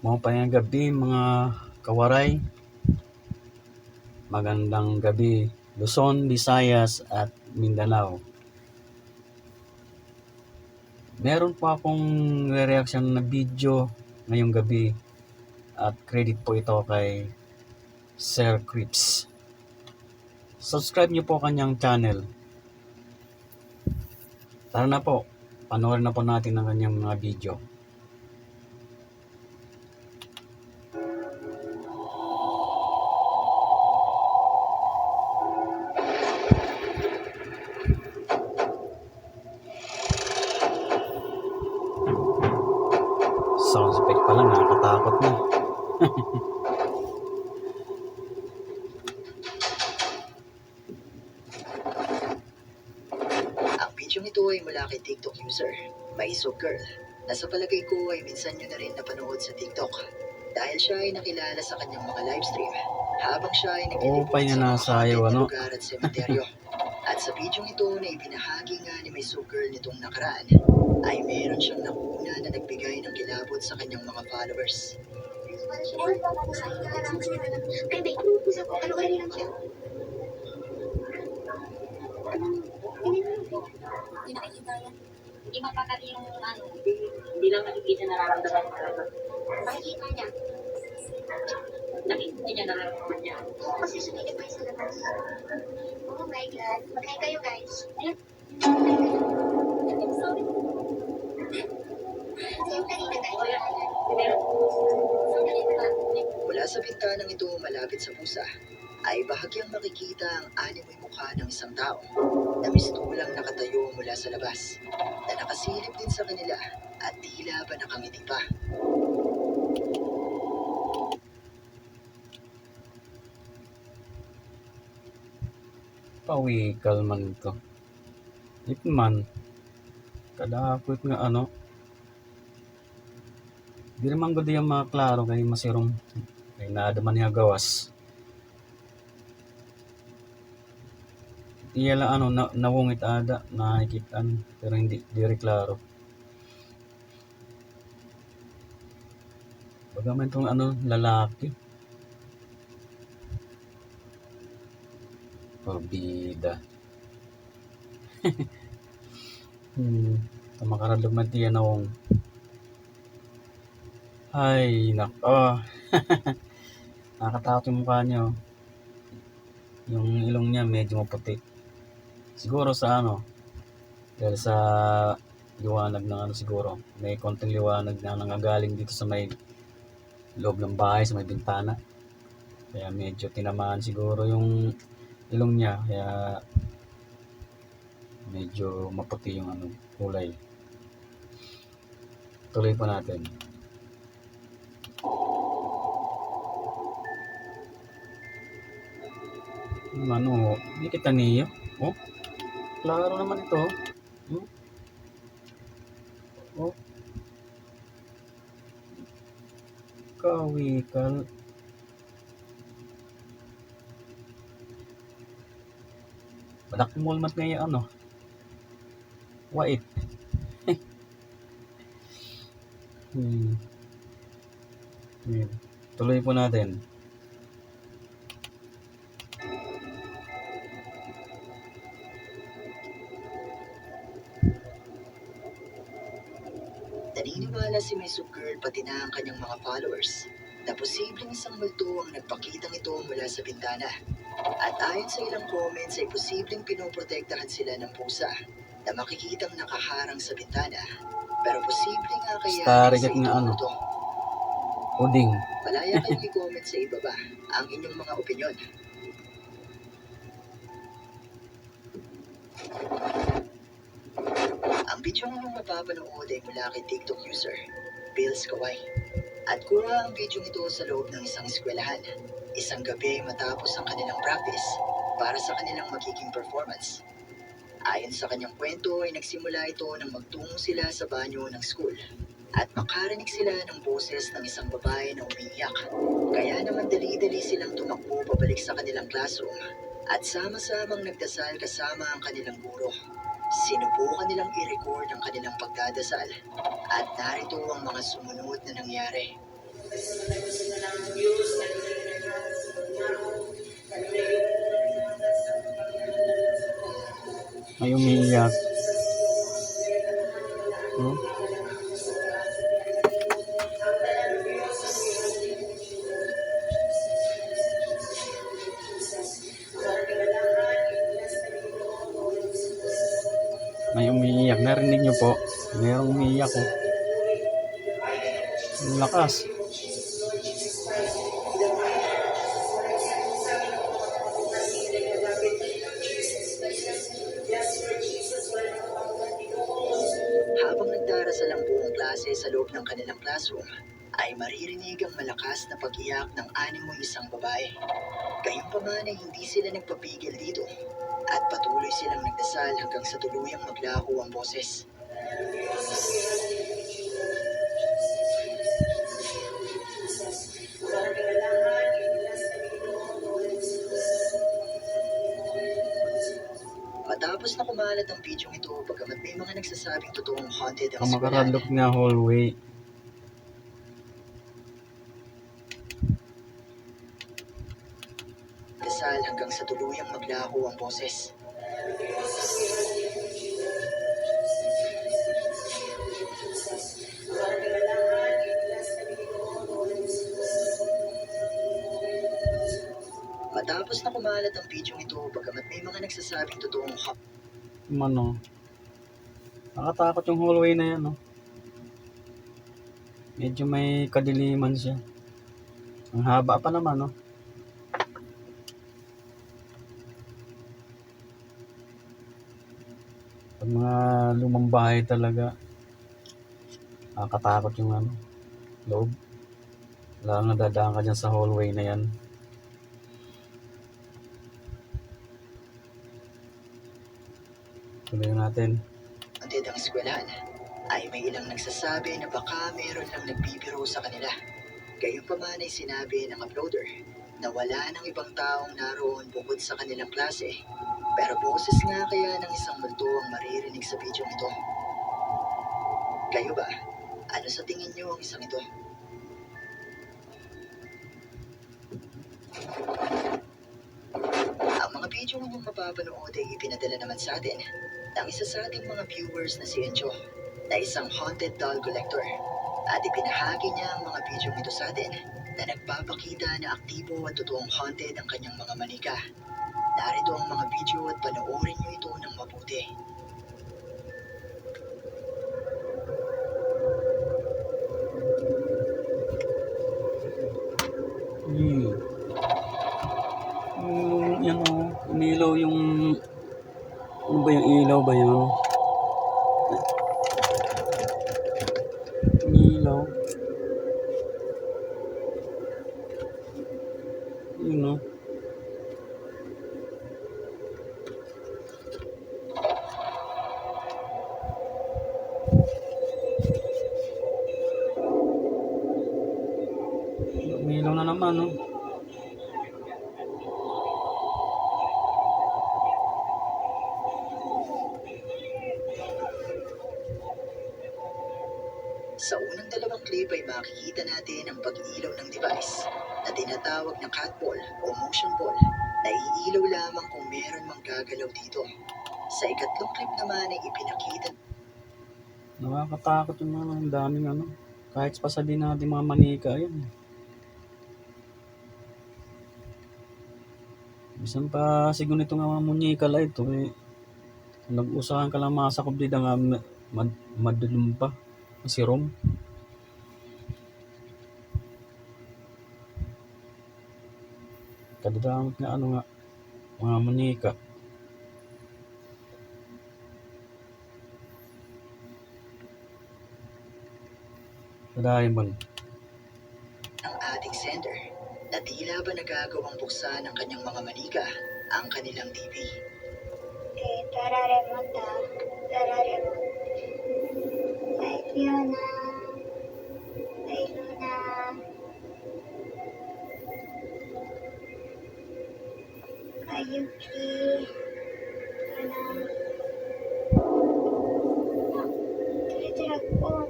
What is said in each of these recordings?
Mapayang gabi mga kawaray. Magandang gabi Luzon, Visayas at Mindanao. Meron po akong re-reaction na video ngayong gabi at credit po ito kay Sir Crips. Subscribe niyo po kanyang channel. Tara na po, panoorin na po natin ang kanyang mga video. Sound effect pa lang, nakakatakot na. Ang video ito ay mula kay TikTok user, Maisog Girl, na sa palagay ko ay minsan nyo na rin napanood sa TikTok dahil siya ay nakilala sa kanyang mga livestream habang siya ay naglilibot sa mga haunted na lugar at sementeryo. At sa video ito na ibinahagi nga ni Maisog Girl nitong nakaraan, ay meron siyang nakuna na nagbigay ng kilabot sa kanyang mga followers. Hindi nakikita yan. Hindi mapakali yung ano. Hindi lang nakikita, nararamdaman mo talaga. Makikita niya. Nakikita niya, nararamdaman niya. Kasi sumilip pa sa labas. Oh my God. Magkaya kayo guys. Ayun. Sorry. Yung kanina guys. Mula sa bintanang ito malapit sa pusa, ay bahagyang makikita ang animoy mukha ng isang tao na mistulang nakatayo mula sa labas, na nakasilip din sa kanila at tila ba nakangiti pa. Pawikal man ito. Itman. Kadakot nga ano. Di naman ko diyan makaklaro kay masirong. Kay naadaman niya gawas. Iyala ano, nawungit ada, nakikitaan, pero hindi rin klaro. Bagaman itong ano, lalaki. Porbida. Makaradog man tiyan nawong. Ay, nako. Nakatakot yung mukha niya. Yung ilong niya medyo maputi. Siguro sa ano, dahil sa liwanag ng ano siguro, may konting liwanag na nangagaling dito sa may loob ng bahay, sa may bintana. Kaya medyo tinamaan siguro yung ilong niya, kaya medyo maputi yung ano, kulay. Tuloy pa natin. Ano, hindi kita niyo. Oh, klaro naman ito. Oh, kawikal. Madakmol mat ngayon ano. Wait. Tuloy po natin. Naniniwala si Maisog Girl pati na ang kanyang mga followers na posibleng isang multo ang nagpakitang ito mula sa bintana. At ayon sa ilang comments ay posibleng pinoprotektahan sila ng pusa na makikitang nakaharang sa bintana. Pero posible nga kaya sa nga ano. ito. Uding. Malaya kayong i-comment sa ibaba ang inyong mga opinyon. Ang video ng mapapanood ay mula kay TikTok user, Bills Kawai. At kuha ang video nito sa loob ng isang eskwelahan, isang gabi matapos ang kanilang practice para sa kanilang magiging performance. Ayon sa kanyang kwento ay nagsimula ito nang magtungo sila sa banyo ng school at makarinig sila ng boses ng isang babae na umiiyak. Kaya naman dali-dali silang tumakbo pabalik sa kanilang classroom at sama-samang nagdasal kasama ang kanilang guro. Sinubukan nilang i-record ang kanilang pagdadasal at narito ang mga sumunod na nangyari. May umiiyak. Hmm? May umiiyak. Narinig niyo po? Mayroong umiiyak oh. Ang lakas. Habang nagdarasal ang buong klase sa loob ng kanilang classroom, ay maririnig ang malakas na pag-iyak ng animoy isang babae. Gayunpaman ay hindi sila nagpapigil dito at patuloy silang nagdasal hanggang sa tuluyang maglaho ang boses. Matapos na kumalat ang video ito, bagamat may mga nagsasabing totoong haunted ang Ang eskwelahan, makaradlok nga hallway. dasal hanggang sa tuluyang maglaho ang boses. Matapos na kumalat ang video ito, bagamat may mga nagsasabing totoong Ano? Nakatakot yung hallway na yan, oh. Medyo may kadiliman siya. Ang haba pa naman, oh. Pag mga lumang bahay talaga, nakakatakot yung ano, loob. Lalo na dadaan ka dyan sa hallway na yan. Tuloy natin. haunted ang eskwelahan, ay may ilang nagsasabi na baka meron lang nagbibiro sa kanila. Gayunpaman ay sinabi ng uploader na wala nang ibang taong naroon bukod sa kanilang klase. Pero boses nga kaya ng isang multo ang maririnig sa video ito. Kayo ba? Ano sa tingin niyo ang isang ito? Ang mga video ninyong mapapanood ay ipinadala naman sa atin ng isa sa ating mga viewers na si Encho, na isang haunted doll collector. At ipinahagi niya ang mga video ito sa atin na nagpapakita na aktibo at totoong haunted ang kanyang mga manika. Narito ang mga video at panoorin niyo ito ng mabuti. Yan o, umilaw yung... Ano ba yung ilaw ba yun? Umilaw. Yun o. Umilaw na naman o. Sa unang dalawang clip ay makikita natin ang pag-ilaw ng device na tinatawag na cat ball o motion ball na iilaw lamang kung meron mang gagalaw dito. Sa ikatlong clip naman ay ipinakita Nakakatakot yung mga ang daming ano. Kahit pa sabihin natin mga manika, yun. Bisan pa siguro nito nga mga munyika la ito eh. Nag-usahan ka lang mga sa kublida nga madulong pa. Si Rom. Kadadamot nga ano nga. Mga munyika. Diamond. ng ating sender na tila ba nagagawang buksan ng kanyang mga manika ang kanilang TV. Tararemonta, Tararemon. Ay, Fiona. Ay, Luna. Ay, Yuki. Luna. Dragon.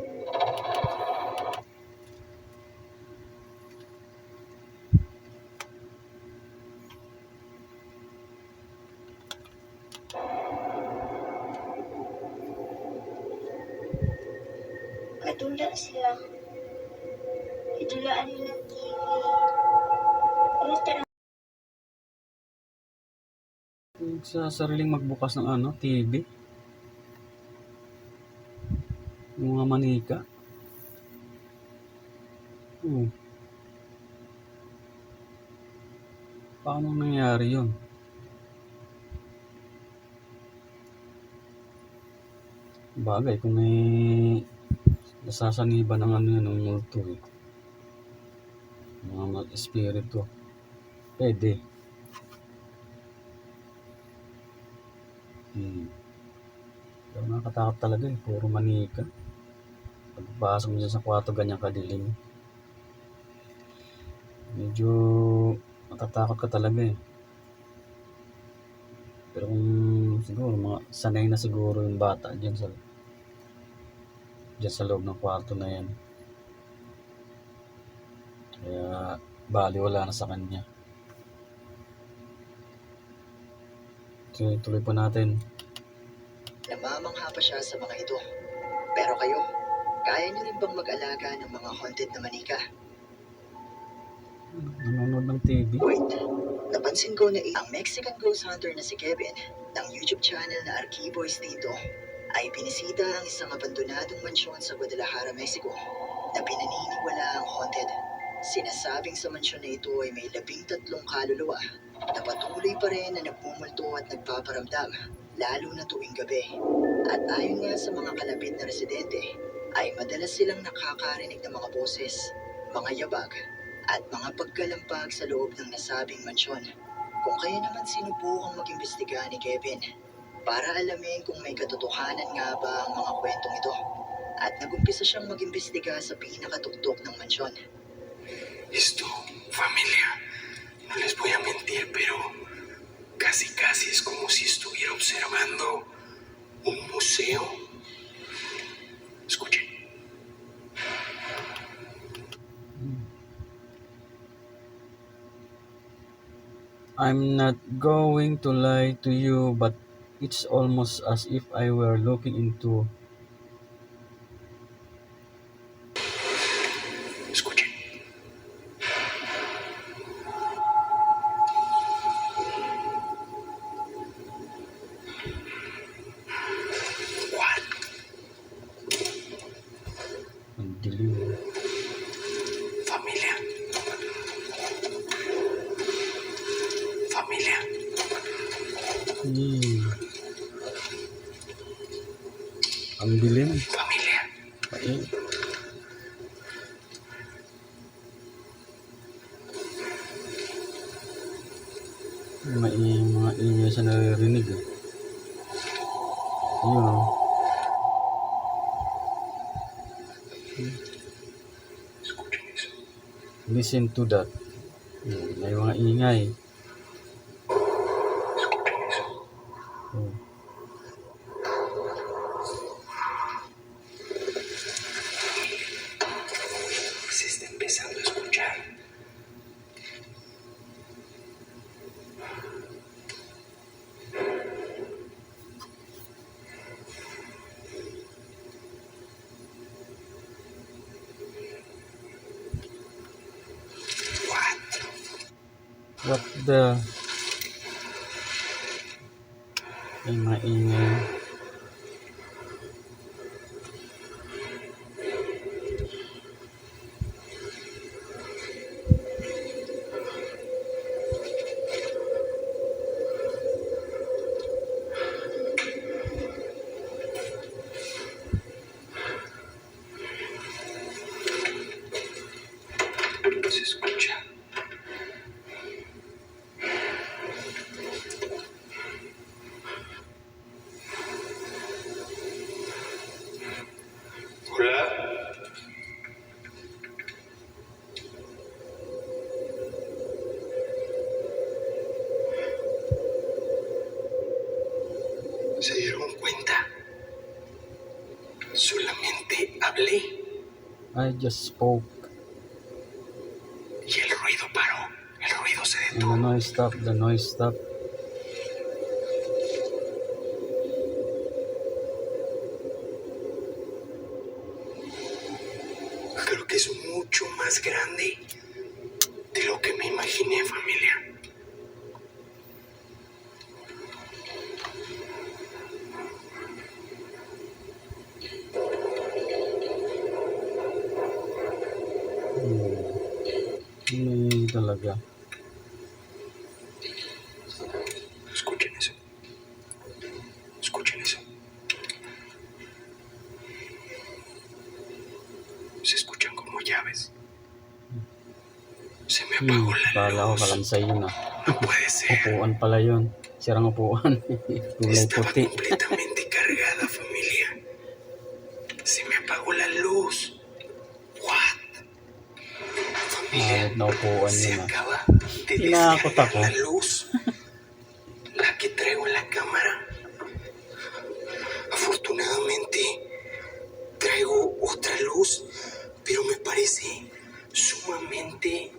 Nagdula sila. Idulaan nila ng TV. Ano tara? Sa sariling magbukas ng ano, TV. Yung mga manika. Paano nangyari yun? Bagay, kung may nasasaniba ng ano yun, ng multo eh. Mga espiritu. Pwede. Pero nakakatakot talaga eh. Puro manika. Pagpasok mo dyan sa kwarto, ganyan kadilim. Medyo matatakot ka talaga eh. Pero kung siguro mga sanay na siguro yung bata dyan sa loob ng kwarto na yan. Kaya baliwala na sa kanya. So, tuloy po natin. Namamangha pa siya sa mga ito. Pero kayo, kaya niyo rin bang mag-alaga ng mga haunted na manika? Nanonood ng TV. Wait, napansin ko na ang Mexican ghost hunter na si Kevin ng YouTube channel na Archivo Instinto ay binisita ang isang abandonadong mansyon sa Guadalajara, Mexico na pinaniniwala ang haunted. Sinasabing sa mansyon na ito ay may 13 kaluluwa na patuloy pa rin na nagmumulto at nagpaparamdam, lalo na tuwing gabi. At ayon nga sa mga kalapit na residente, ay madalas silang nakakarinig ng mga boses, mga yabag, at mga pagkalampag sa loob ng nasabing mansyon. Kung kaya naman sinubukang mag-imbestiga ni Kevin para alamin kung may katotohanan nga ba ang mga kwentong ito. At nagumpisa siyang mag-imbestiga sa pinakatuktok ng mansyon. Esto, familia, no les voy a mentir, pero casi es como si estuviera observando un museo. Escuchen. I'm not going to lie to you, but it's almost as if I were looking into Escuchen. What? ang dilim. Familia. Familia. Ang dilim. Familia. Ay. Mga ingay siya naririnig eh. Yun oh. Escuchen eso. Listen to that. May mga ingay. Escuchen eso. Oh. Se está empezando a escuchar. What the? May mga ingay. Se escucha. Hola. ¿Se dieron cuenta? Solamente hablé I just spoke y el ruido paró. El ruido se and detuvo. the noise stopped. creo que es mucho más grande de lo que me imaginé, familia. May talaga. Escuchen eso. Escuchen eso. Se escuchan como llaves. Se me apagó la Kala ko luz. kalansay yun ah. No puede ser. Upuan pala yun. Sirang upuan. Kulay Estaba puti. completamente cargada, familia. Se me apagó la luz. What? Familia, Malit na upuan se yun ah. acaba de Tinakot descargar ako. la luz. La que traigo en la cámara. Afortunadamente, traigo otra luz, pero me parece sumamente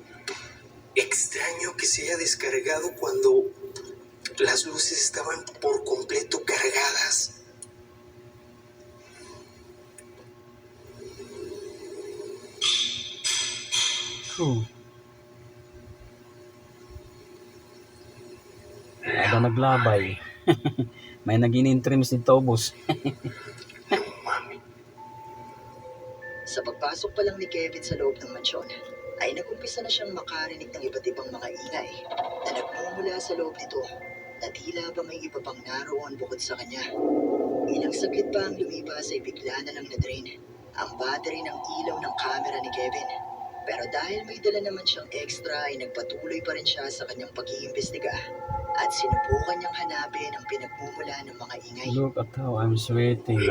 extraño que se haya descargado cuando las luces estaban por completo cargadas. True. Ada naglabay. May nag-in-interms dito, boss. No mami. Sa pagpasok pa lang ni Kevin sa loob ng mansyon, ay nagumpisa na siyang makarinig ng iba't ibang mga ingay na nagmumula sa loob nito na tila ba may iba pang naroon bukod sa kanya. Ilang saglit pa ang lumipas ay bigla na lang na-drain ang battery ng ilaw ng camera ni Kevin. Pero dahil may dala naman siyang extra ay nagpatuloy pa rin siya sa kanyang pag-iimbestiga at sinubukan niyang hanapin ang pinagmumula ng mga ingay. Look at how I'm sweating.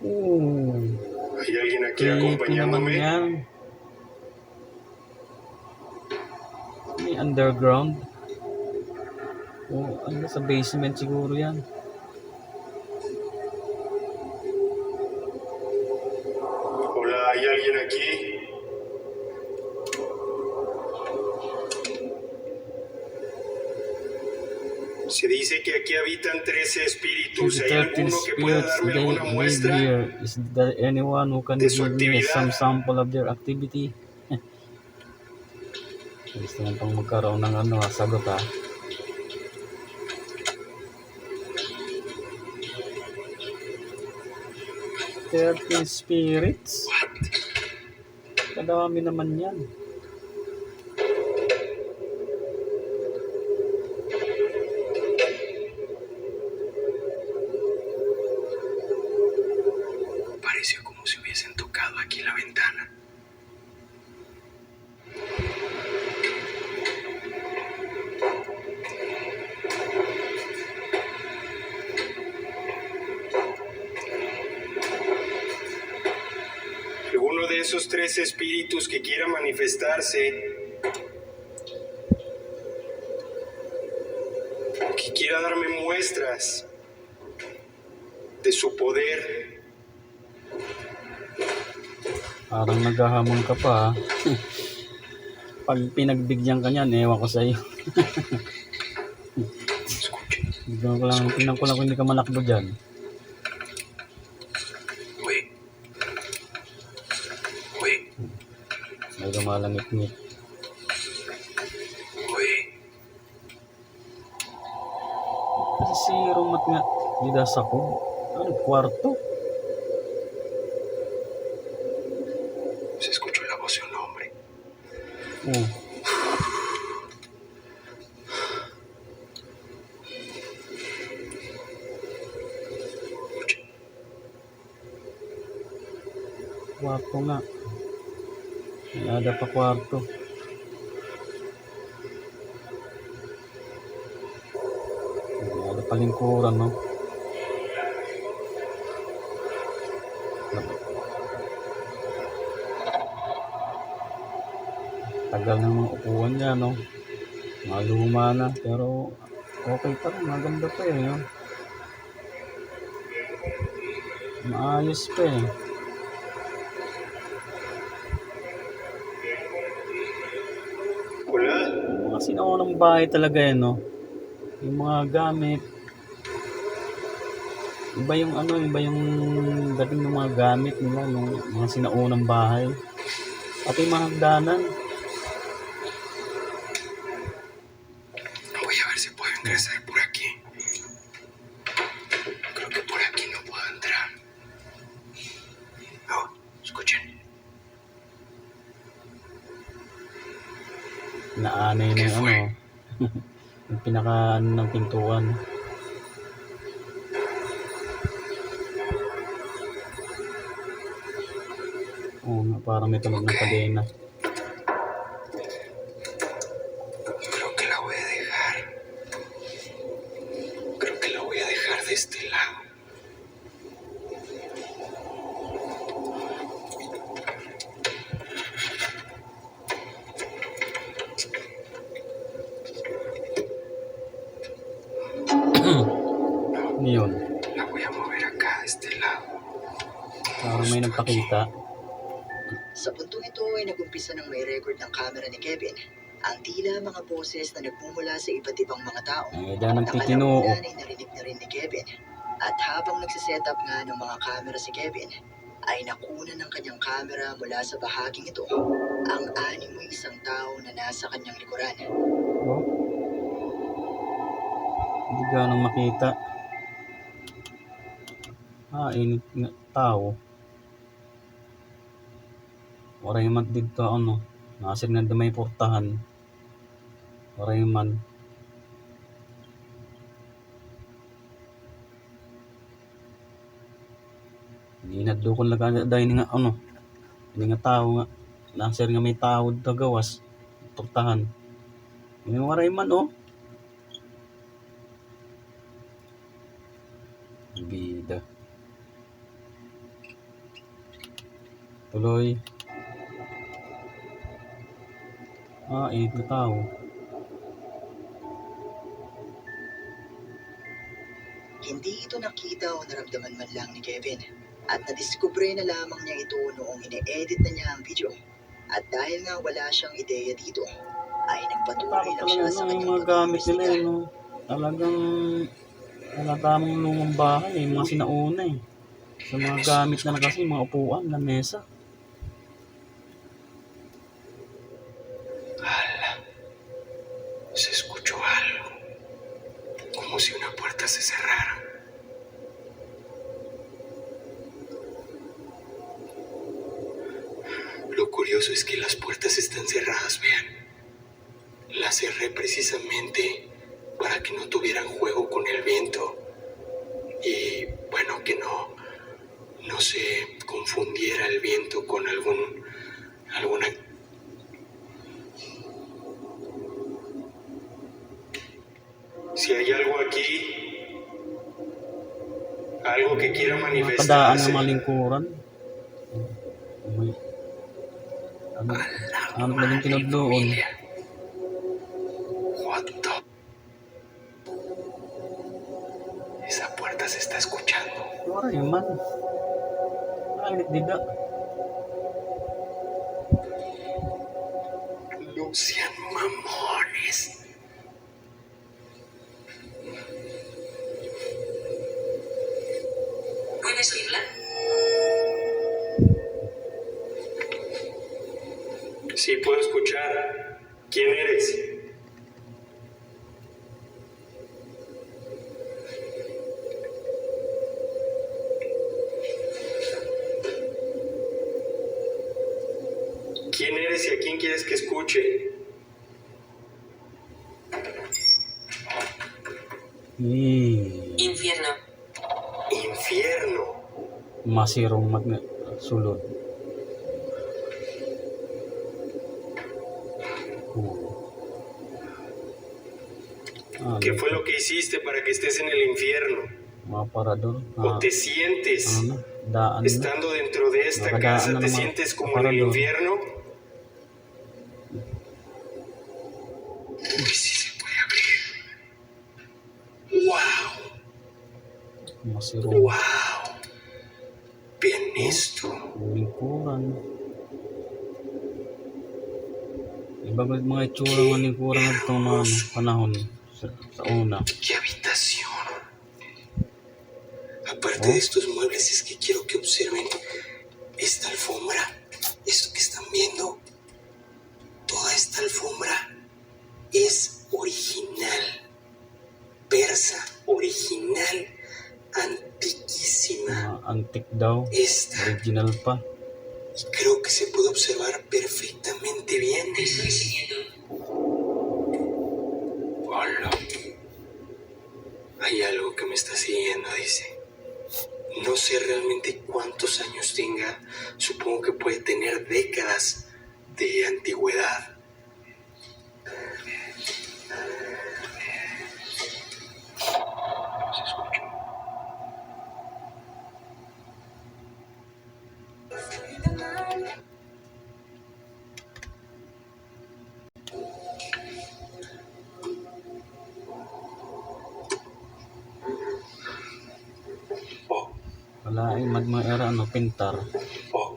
Ooh. ¿Hay alguien aquí Creepy naman yan. May underground. Oh, ano sa basement siguro yan. Hola, ¿hay alguien aquí? Se dice que aquí habitan 13 espíritus. ¿Hay 13 alguno que pueda spirits darme alguna live muestra? here. Is there anyone who can De su give me actividad. some sample of their activity? Gusto mo pang magkaroon ng ano, sagot ah. Thirteen spirits? What? Kadami naman yan. Pareció como si hubiesen tocado aquí la ventana. Alguno de esos 13 espíritus que quiera manifestarse, que quiera darme muestras de su poder, Parang naghahamon ka pa ah. Pag pinagbigyan ka niyan, ewan ko sa iyo. escuchen, Tingnan ko lang kung hindi ka manakbo dyan. wait, wait, May lumalangit-ngit. wait. Kasi si Romat nga, di da sa kub. Ano, kwarto? Se escuchó la voz de un hombre. Oh. Kwarto nga. May ada pa kwarto. May ada pa lingkuran, no? Tagal ng mga upuan niya, no? Mga luma na, pero okay pa rin, maganda pa eh, no? Maayos pa eh. Hola. Yung mga sinaunang bahay talaga eh, no? Yung mga gamit. Iba yung ano, iba yung dating ng mga gamit nila nung mga sinaunang bahay. Pati yung mga hagdanan. Voy a ver si puedo ingresar por aquí. Creo que por aquí no puedo entrar. Oh, escuchen. Naanay na yung ano. Yung pinaka ano, ng pintuan. Oo nga, parang may tunog ng kadena. Creo que la voy a dejar. Creo que la voy a dejar de este lado. Ano yun? La voy a mover acá de este lado. Parang may nagpakita. Sa puntong ito ay nagumpisa ng may record ng camera ni Kevin ang tila mga boses na nagmumula sa iba't ibang mga tao. Ay, dyan ang titinoo. Nakalamunan ay narinig na rin ni Kevin. At habang nagsiset up nga ng mga camera si Kevin, ay nakuna ng kanyang camera mula sa bahaging ito ang animoy isang tao na nasa kanyang likuran. Oh. Hindi ganang makita. Init nga tao. Oray man dito ano. Nasir na damay portahan. Oray man. Hindi na doon lang dahil nga ano. Hindi nga tao nga. Nasir nga may tao dito gawas. Portahan. Yung oray man oh. Bida. Tuloy. Init na tao. Hindi ito nakita o naramdaman man lang ni Kevin at nadiskubre na lamang niya ito noong ine-edit na niya ang video. At dahil nga wala siyang ideya dito, ay nagpatuloy lang siya sa Yung kanyang mga gamit nila pag-iimbestiga. no? Talagang wala tamang lumang bahay, mga sinauna eh. Sa mga gamit na kasi, mga upuan, lamesa. Ala, se escuchó algo. Como si una puerta se cerrara. Lo curioso es que las puertas están cerradas, vean. Las cerré precisamente para que no tuvieran juego con el viento. Y bueno, que no se confundiera el viento con alguna... Si hay algo aquí, algo que quiera Mga padaan manifestarse, ng mga lingkuran. May, ano naging tinudloon. familia. What the... Esa puerta se está escuchando. Oray man. Init dida. No sean mamones. ¿Puedes oírla? Sí, puedo escuchar. ¿Quién eres? ¿Quién eres y a quién quieres que escuche? Infierno. Infierno. Masirong sulod. ¿Qué fue lo que hiciste para que estés en el infierno? Mga parador. ¿O te sientes, Daan na. estando dentro de esta Nakadaan casa, na te naman. sientes como en el Parador. infierno? Uy, sí se puede abrir. ¡Wow! Masirong ¡Wow! Bien esto. lingkuran. Iba mga itsura ng lingkuran ng itong mga panahon sa una. ¡Qué habitación! parte de estos muebles es que quiero que observen esta alfombra. Esto que están viendo, toda esta alfombra es original, persa, original, antiquísima. Antique daw. Esta, Original pa. y creo que se puede observar perfectamente bien. Te estoy siguiendo. Hola. Hay algo que me está siguiendo, dice. No sé realmente cuántos años tenga. Supongo que puede tener décadas de antigüedad. Se escucha. Oh, Wala ay magmaera ano, pintar. oh.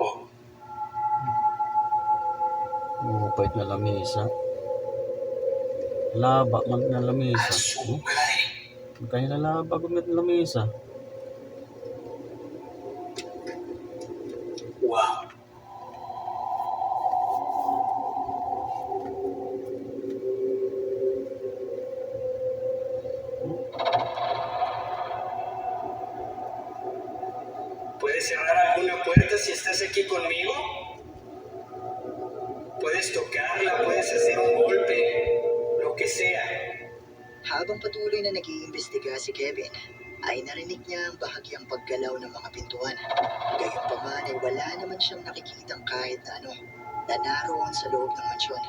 Oh, Upait nga lamesa. Laba man nga lamesa. su madre. Kaya lalaba gud nga lamesa. Wow. ¿Puedes cerrar alguna puerta si estás aquí conmigo? Puedes tocarla, puedes hacer un golpe, lo que sea. Habang patuloy na nag-iimbestiga si Kevin, ay narinig niya ang bahagyang paggalaw ng mga pintuan. Gayunpaman ay wala naman siyang nakikitang kahit na ano na naroon sa loob ng mansyon.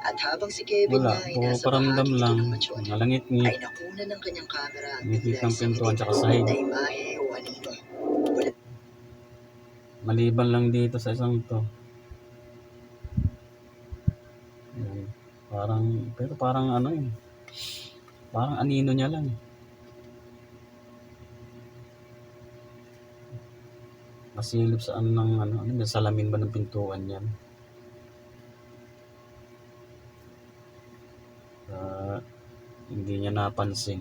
At habang si Kevin Wala, nga ay puro nasa paramdam bahagi ito lang. ng mansyon, Nalangit-ngit. ay nakunan ng kanyang kamera ang Ngit-ngit tila ng isang pintuan itim tsaka sahig. na imahe o anino. Wala Maliban lang dito sa isang to. Yan. Pero parang ano eh. Parang anino niya lang. Masilip sa ano ng ano, salamin ba ng pintuan yan? Hindi niya napansin.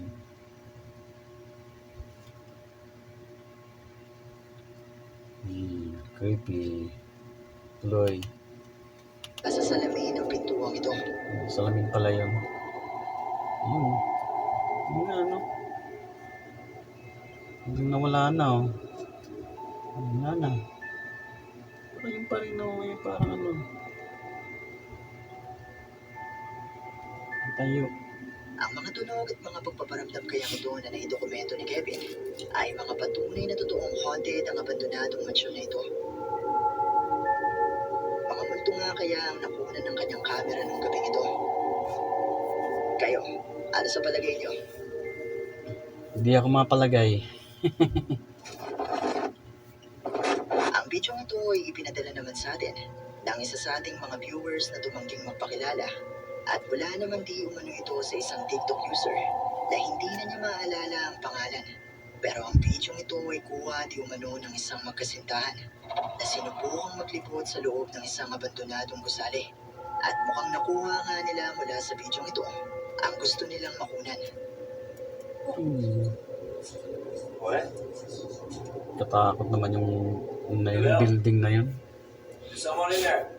Creepy. Tuloy. sa salamin ng pintuang ito. Salamin pala yun. Yun. Yun na ano. Hindi nawala na oh. Wala na. Pero yun pa rin oh. Yung parang ano. Tayo. Ang mga tunog at mga pagpaparamdam kayang ito na naidokumento ni Kevin ay mga patunay na totoong haunted ang abandonadong mansyon na ito. Mga multo nga kaya ang nakunan ng kanyang camera nung gabing ito. Kayo, ano sa palagay niyo? Hindi ako mapalagay. Ang video ito ay ipinadala naman sa atin ng isa sa ating mga viewers na tumangging magpakilala at wala naman di umano ito sa isang TikTok user na hindi na niya maalala ang pangalan. Pero ang video ito ay kuha di umano ng isang magkasintahan na sinubukang maglibot sa loob ng isang abandonadong gusali. At mukhang nakuha nga nila mula sa video ito ang gusto nilang makunan. What? Katakot naman yung building na yun. Someone in there.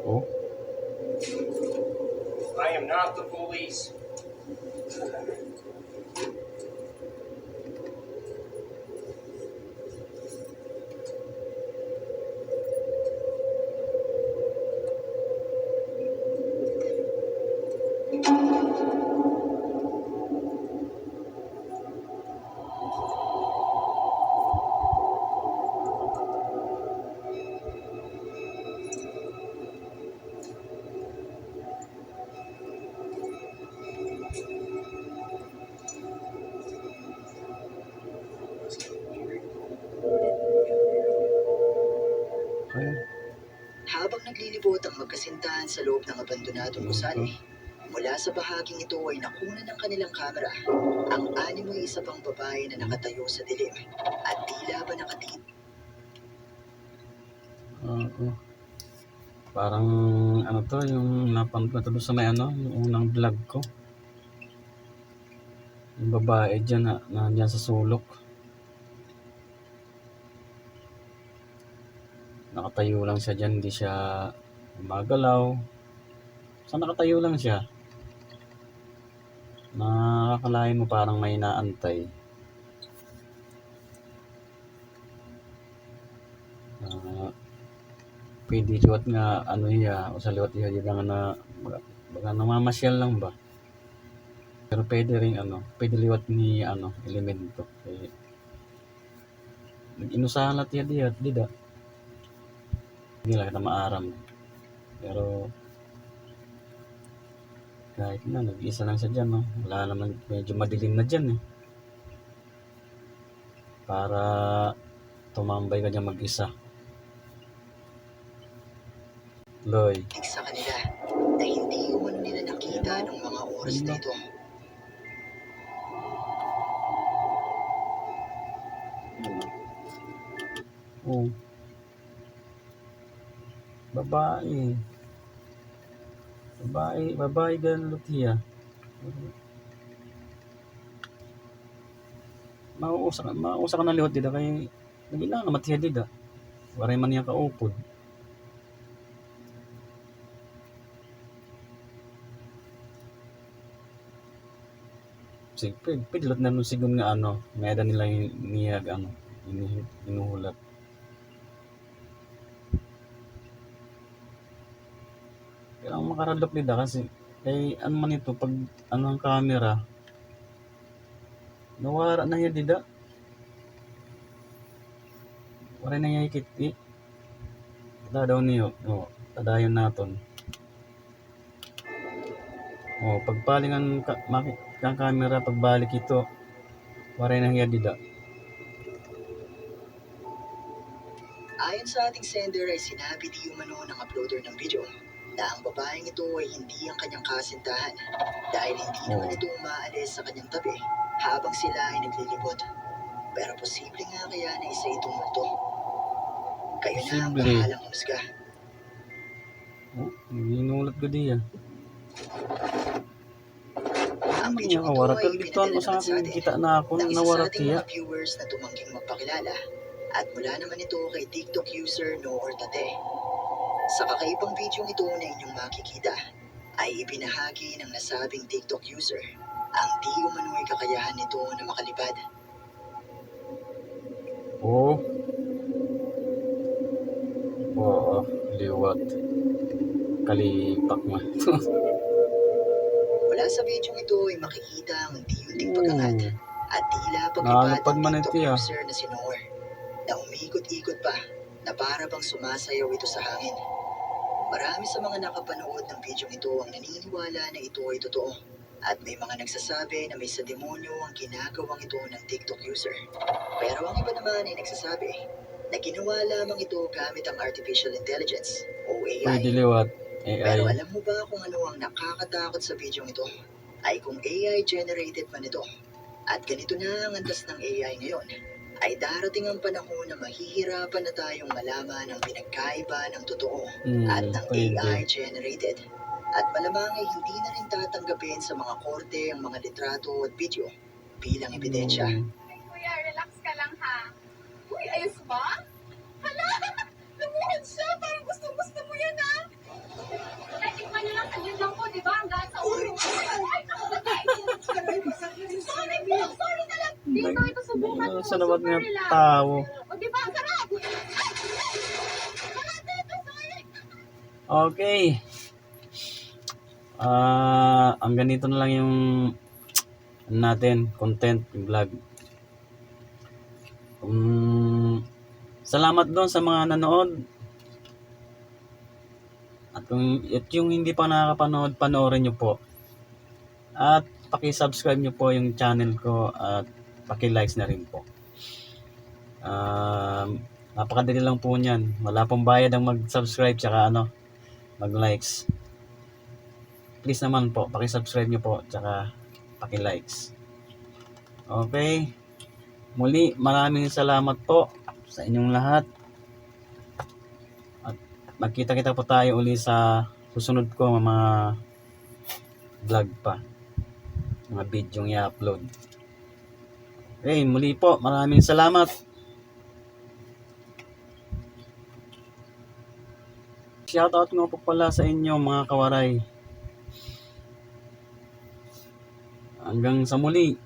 Oh. I am not the police. Ay. Habang naglilibot ang magkasintahan sa loob ng abandonadong gusali, mula sa bahaging ito ay nakunan ng kanilang kamera ang animoy isa pang babae na nakatayo sa dilim at tila ba nakatitig. Parang ano to, yung napanood ko to sa may ano, yung unang vlog ko. Yung babae dyan na nandyan sa sulok. Nakatayo lang siya dyan, hindi siya gumagalaw. Sa nakatayo lang siya. Nakakalain mo parang may inaantay. Pwede liwat nga ano iya, o sa liwat iya nga na baga namamasyal lang ba. Pero pwede rin ano, pwede liwat ni ano, elemento. Nag-inusahan lahat iya dida. Hindi lang kita maaram. Pero kahit na, nag-iisa lang siya dyan, no? Wala naman, medyo madilim na dyan, eh. Para tumambay ka dyan mag-isa. Loy. Sa kanila na hindi umano nila nakita ng mga oras na ito. Oh. Babae. Babae ganun Lutia. Mauusa ka na liwat dida kay nagila na matiya dida. Waray man niya kaupod. Sige, pwede na nun sigun nga ano, mayada nila niyag ano, inuhulat. Pero ang makaradok nila kasi, kay ano man ito, pag ano ang camera, nawara na yan dida. Waray na niya ikiti. Tada daw niyo, tadayon naton. Pagpalingan kang camera, pagbalik ito, waray na niya dida. Ayon sa ating sender ay sinabi di umano ng uploader ng video na ang babaeng ito ay hindi ang kanyang kasintahan dahil hindi naman ito umaalis sa kanyang tabi habang sila ay naglilibot. Pero posible nga kaya na isa itong multo. Kayo na ang Posible. bahalang humusga. Inulat ko diya. Ang Ano video niya ito kawara? ay Pero dito pinadala ano sa naman sa akin, atin kita na ako ng isa nawara sa ating tiya. mga viewers na tumangging magpakilala at mula naman ito kay TikTok user No Ortate. Sa kakaibang video ito na inyong makikita ay ibinahagi ng nasabing TikTok user ang di umano'y kakayahan nito na makalipad. Liwat. Kalipak man. Mula sa video ito ay makikita ang unti-unting pag-angat at tila paglipad Nalapag ng man TikTok ito, user na si Noor na umikot-ikot pa na para bang sumasayaw ito sa hangin. Marami sa mga nakapanood ng video ito ang naniniwala na ito ay totoo at may mga nagsasabi na may sa demonyo ang ginagawang ito ng TikTok user. Pero ang iba naman ay nagsasabi na ginawa lamang ito gamit ang Artificial Intelligence o Pwede AI. liwat. Pero AI. alam mo ba kung ano ang nakakatakot sa video ito? Ay kung AI generated man ito. At ganito na ang antas ng AI ngayon, ay darating ang panahon na mahihirapan na tayong malaman ang pinagkaiba ng totoo at ng AI generated. At malamang ay hindi na rin tatanggapin sa mga korte ang mga litrato at video bilang ebidensya. Kuya, relax ka lang ha. Uy, ayos ba? Hala! Lumuhod siya! Parang gustong-gusto mo yan ha! Natikman niyo lang sa lang po, di ba? Hanggang sa ulo. Ay, naku, batay! Sorry talaga! Dito, ito subukan mo. Sa naman Super nga relax. tao. O, di ba? Ang sarap! Sarap dito, sorry! Okay. Ang ganito na lang yung natin, content, yung vlog. Salamat doon sa mga nanood. At yung hindi pa nakakapanood, panoorin nyo po. At paki-subscribe nyo po yung channel ko at paki-likes na rin po. Napakadali lang po niyan. Wala pong bayad ang mag-subscribe tsaka mag-likes. Please naman po, paki-subscribe nyo po tsaka paki-likes. Okay. Muli, maraming salamat po sa inyong lahat. At magkita-kita po tayo uli sa susunod ko mga vlog pa. Mga video i-upload. Okay, muli po, maraming salamat. Shoutout nga po pala sa inyo mga kawaray. Hanggang sa muli.